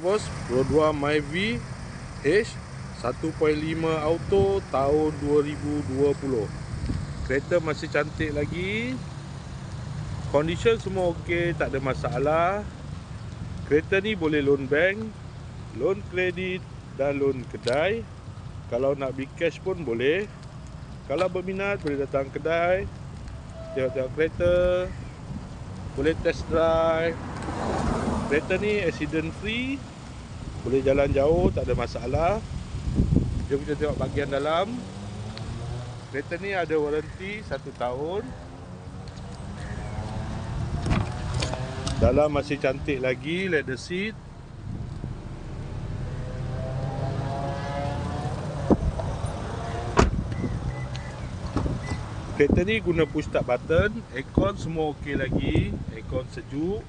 bos. Pro 2 Myvi H 1.5 auto tahun 2020. Kereta masih cantik lagi. Condition semua okey, tak ada masalah. Kereta ni boleh loan bank, loan kredit dan loan kedai. Kalau nak beli cash pun boleh. Kalau berminat boleh datang kedai, tengok-tengok kereta, boleh test drive. Kereta ni accident free, boleh jalan jauh, tak ada masalah. Jom kita tengok bahagian dalam. Kereta ni ada waranti 1 tahun. Dalam masih cantik lagi, leather seat. Kereta ni guna push start button. Aircon semua okey lagi. Aircon sejuk.